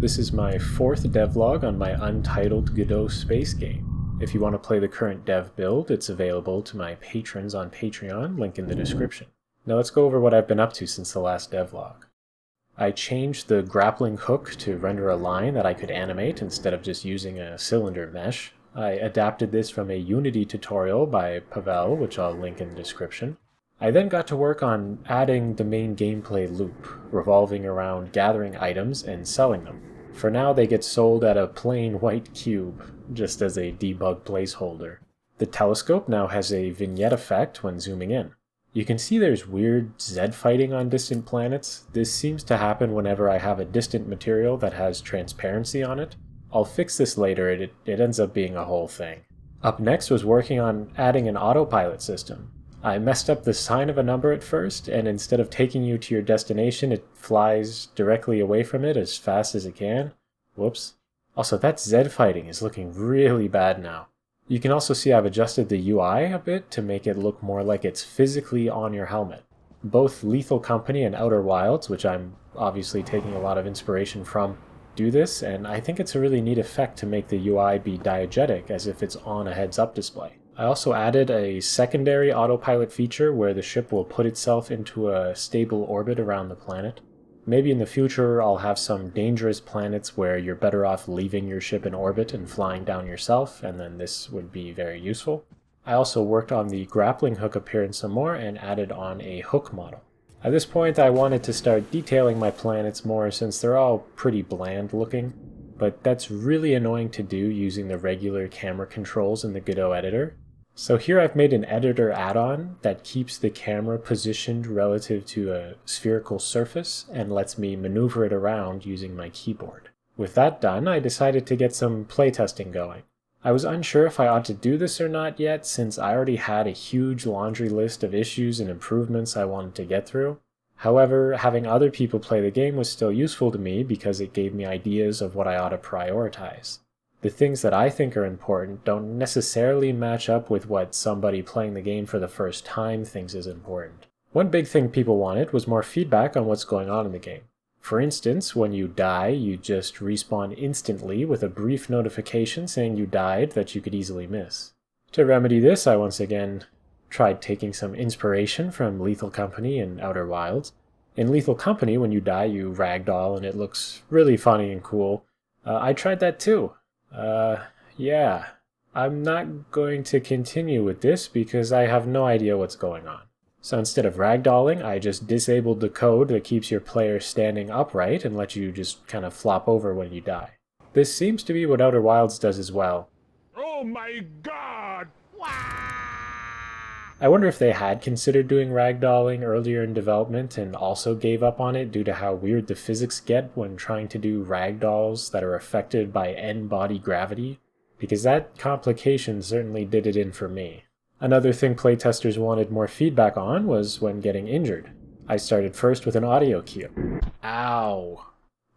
This is my fourth devlog on my untitled Godot space game. If you want to play the current dev build, it's available to my patrons on Patreon, link in the description. Now let's go over what I've been up to since the last devlog. I changed the grappling hook to render a line that I could animate instead of just using a cylinder mesh. I adapted this from a Unity tutorial by Pavel, which I'll link in the description. I then got to work on adding the main gameplay loop, revolving around gathering items and selling them. For now, they get sold at a plain white cube, just as a debug placeholder. The telescope now has a vignette effect when zooming in. You can see there's weird Z fighting on distant planets. This seems to happen whenever I have a distant material that has transparency on it. I'll fix this later, it ends up being a whole thing. Up next was working on adding an autopilot system. I messed up the sign of a number at first, and instead of taking you to your destination, it flies directly away from it as fast as it can. Whoops. Also, that Z fighting is looking really bad now. You can also see I've adjusted the UI a bit to make it look more like it's physically on your helmet. Both Lethal Company and Outer Wilds, which I'm obviously taking a lot of inspiration from, do this, and I think it's a really neat effect to make the UI be diegetic as if it's on a heads-up display. I also added a secondary autopilot feature where the ship will put itself into a stable orbit around the planet. Maybe in the future I'll have some dangerous planets where you're better off leaving your ship in orbit and flying down yourself, and then this would be very useful. I also worked on the grappling hook appearance some more and added on a hook model. At this point I wanted to start detailing my planets more since they're all pretty bland looking, but that's really annoying to do using the regular camera controls in the Godot editor. So here I've made an editor add-on that keeps the camera positioned relative to a spherical surface and lets me maneuver it around using my keyboard. With that done, I decided to get some playtesting going. I was unsure if I ought to do this or not yet, since I already had a huge laundry list of issues and improvements I wanted to get through. However, having other people play the game was still useful to me because it gave me ideas of what I ought to prioritize. The things that I think are important don't necessarily match up with what somebody playing the game for the first time thinks is important. One big thing people wanted was more feedback on what's going on in the game. For instance, when you die, you just respawn instantly with a brief notification saying you died that you could easily miss. To remedy this, I once again tried taking some inspiration from Lethal Company and Outer Wilds. In Lethal Company, when you die, you ragdoll and it looks really funny and cool. I tried that too. Yeah. I'm not going to continue with this because I have no idea what's going on. So instead of ragdolling, I just disabled the code that keeps your player standing upright and lets you just kind of flop over when you die. This seems to be what Outer Wilds does as well. Oh my god! I wonder if they had considered doing ragdolling earlier in development and also gave up on it due to how weird the physics get when trying to do ragdolls that are affected by n-body gravity, because that complication certainly did it in for me. Another thing playtesters wanted more feedback on was when getting injured. I started first with an audio cue. Ow!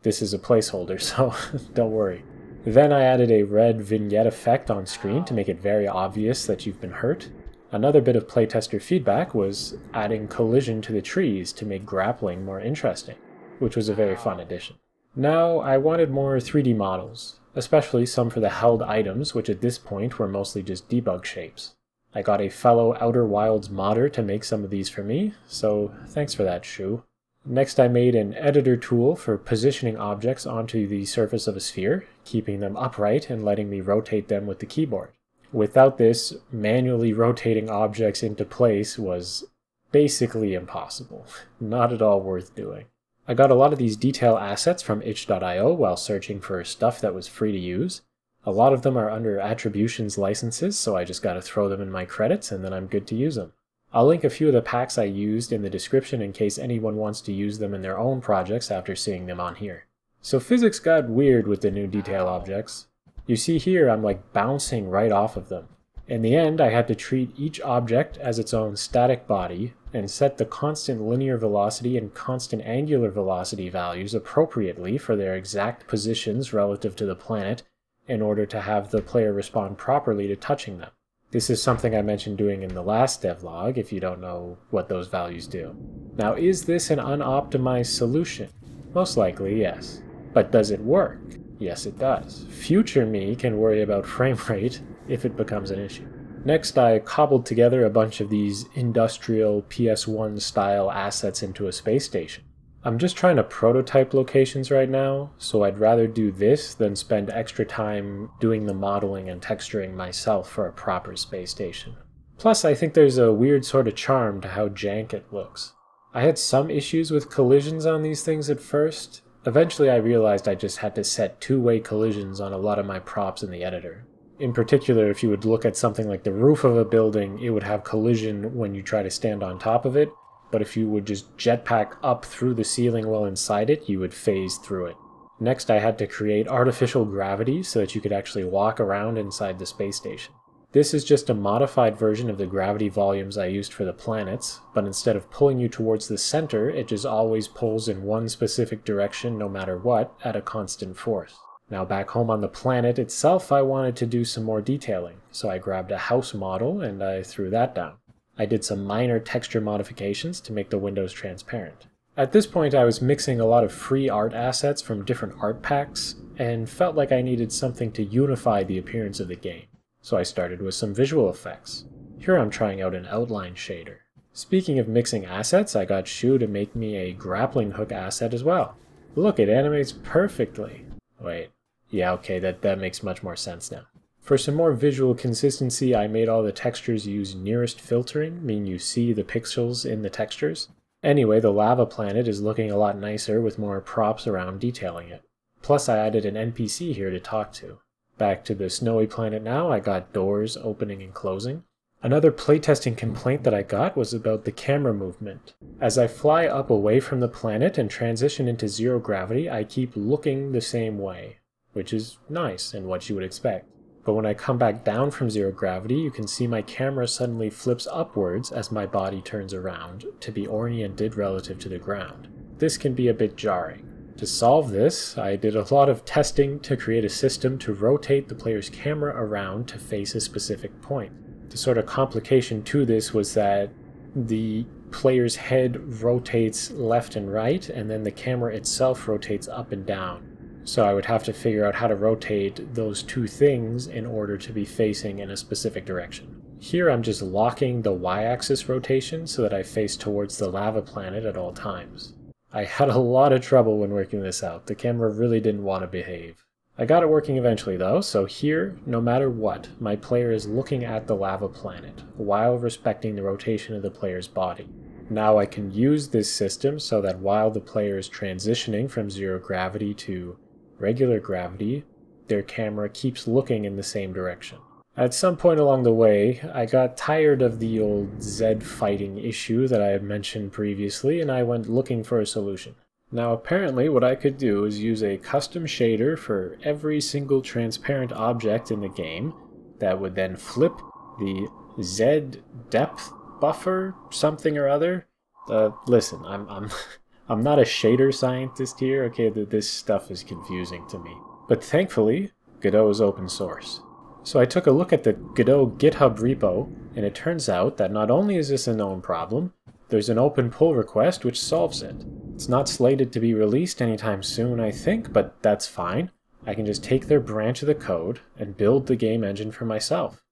This is a placeholder, so don't worry. Then I added a red vignette effect on screen to make it very obvious that you've been hurt. Another bit of playtester feedback was adding collision to the trees to make grappling more interesting, which was a very fun addition. Now, I wanted more 3D models, especially some for the held items, which at this point were mostly just debug shapes. I got a fellow Outer Wilds modder to make some of these for me, so thanks for that, Shu. Next I made an editor tool for positioning objects onto the surface of a sphere, keeping them upright and letting me rotate them with the keyboard. Without this, manually rotating objects into place was basically impossible. Not at all worth doing. I got a lot of these detail assets from itch.io while searching for stuff that was free to use. A lot of them are under attributions licenses, so I just gotta throw them in my credits and then I'm good to use them. I'll link a few of the packs I used in the description in case anyone wants to use them in their own projects after seeing them on here. So physics got weird with the new detail objects. You see here I'm like bouncing right off of them. In the end, I had to treat each object as its own static body and set the constant linear velocity and constant angular velocity values appropriately for their exact positions relative to the planet in order to have the player respond properly to touching them. This is something I mentioned doing in the last devlog if you don't know what those values do. Now, is this an unoptimized solution? Most likely, yes. But does it work? Yes, it does. Future me can worry about frame rate if it becomes an issue. Next, I cobbled together a bunch of these industrial PS1 style assets into a space station. I'm just trying to prototype locations right now, so I'd rather do this than spend extra time doing the modeling and texturing myself for a proper space station. Plus, I think there's a weird sort of charm to how jank it looks. I had some issues with collisions on these things at first. Eventually I realized I just had to set two-way collisions on a lot of my props in the editor. In particular, if you would look at something like the roof of a building, it would have collision when you try to stand on top of it, but if you would just jetpack up through the ceiling while inside it, you would phase through it. Next, I had to create artificial gravity so that you could actually walk around inside the space station. This is just a modified version of the gravity volumes I used for the planets, but instead of pulling you towards the center, it just always pulls in one specific direction no matter what, at a constant force. Now back home on the planet itself, I wanted to do some more detailing, so I grabbed a house model and I threw that down. I did some minor texture modifications to make the windows transparent. At this point, I was mixing a lot of free art assets from different art packs, and felt like I needed something to unify the appearance of the game. So I started with some visual effects. Here I'm trying out an outline shader. Speaking of mixing assets, I got Shu to make me a grappling hook asset as well. Look, it animates perfectly. Wait, yeah, okay, that makes much more sense now. For some more visual consistency, I made all the textures use nearest filtering, meaning you see the pixels in the textures. Anyway, the lava planet is looking a lot nicer with more props around detailing it. Plus I added an NPC here to talk to. Back to the snowy planet now, I got doors opening and closing. Another playtesting complaint that I got was about the camera movement. As I fly up away from the planet and transition into zero gravity, I keep looking the same way, which is nice and what you would expect. But when I come back down from zero gravity, you can see my camera suddenly flips upwards as my body turns around to be oriented relative to the ground. This can be a bit jarring. To solve this, I did a lot of testing to create a system to rotate the player's camera around to face a specific point. The sort of complication to this was that the player's head rotates left and right, and then the camera itself rotates up and down. So I would have to figure out how to rotate those two things in order to be facing in a specific direction. Here I'm just locking the y-axis rotation so that I face towards the lava planet at all times. I had a lot of trouble when working this out. The camera really didn't want to behave. I got it working eventually though, so here, no matter what, my player is looking at the lava planet, while respecting the rotation of the player's body. Now I can use this system so that while the player is transitioning from zero gravity to regular gravity, their camera keeps looking in the same direction. At some point along the way, I got tired of the old Z fighting issue that I had mentioned previously, and I went looking for a solution. Now apparently what I could do is use a custom shader for every single transparent object in the game that would then flip the Z depth buffer something or other. Listen, I'm not a shader scientist here, okay, this stuff is confusing to me. But thankfully, Godot is open source. So I took a look at the Godot GitHub repo, and it turns out that not only is this a known problem, there's an open pull request which solves it. It's not slated to be released anytime soon, I think, but that's fine. I can just take their branch of the code and build the game engine for myself.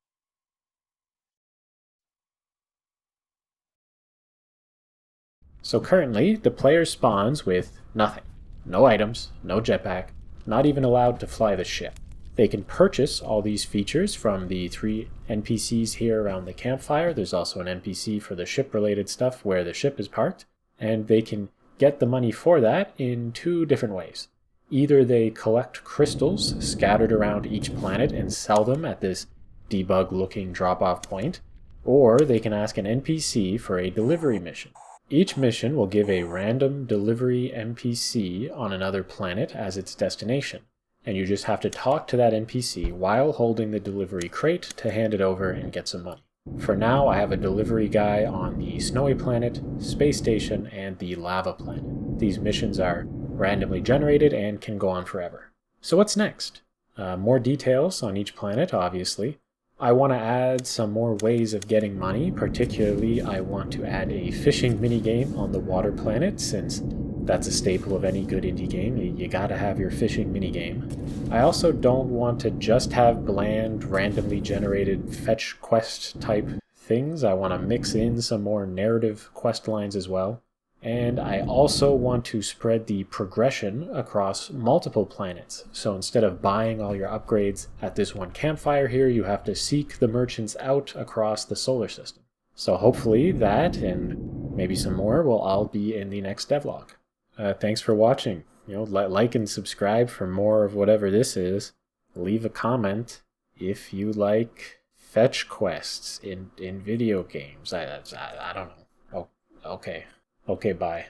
So currently, the player spawns with nothing. No items, no jetpack, not even allowed to fly the ship. They can purchase all these features from the 3 NPCs here around the campfire. There's also an NPC for the ship-related stuff where the ship is parked. And they can get the money for that in 2 different ways. Either they collect crystals scattered around each planet and sell them at this debug-looking drop-off point, or they can ask an NPC for a delivery mission. Each mission will give a random delivery NPC on another planet as its destination, and you just have to talk to that NPC while holding the delivery crate to hand it over and get some money. For now, I have a delivery guy on the snowy planet, space station, and the lava planet. These missions are randomly generated and can go on forever. So what's next? More details on each planet, obviously. I want to add some more ways of getting money, particularly I want to add a fishing minigame on the water planet, since That's a staple of any good indie game. You gotta have your fishing minigame. I also don't want to just have bland, randomly generated fetch quest type things. I want to mix in some more narrative quest lines as well. And I also want to spread the progression across multiple planets. So instead of buying all your upgrades at this one campfire here, you have to seek the merchants out across the solar system. So hopefully that and maybe some more will all be in the next devlog. Thanks for watching. Like and subscribe for more of whatever this is. Leave a comment if you like fetch quests in video games. I don't know. Oh, okay. Okay, bye.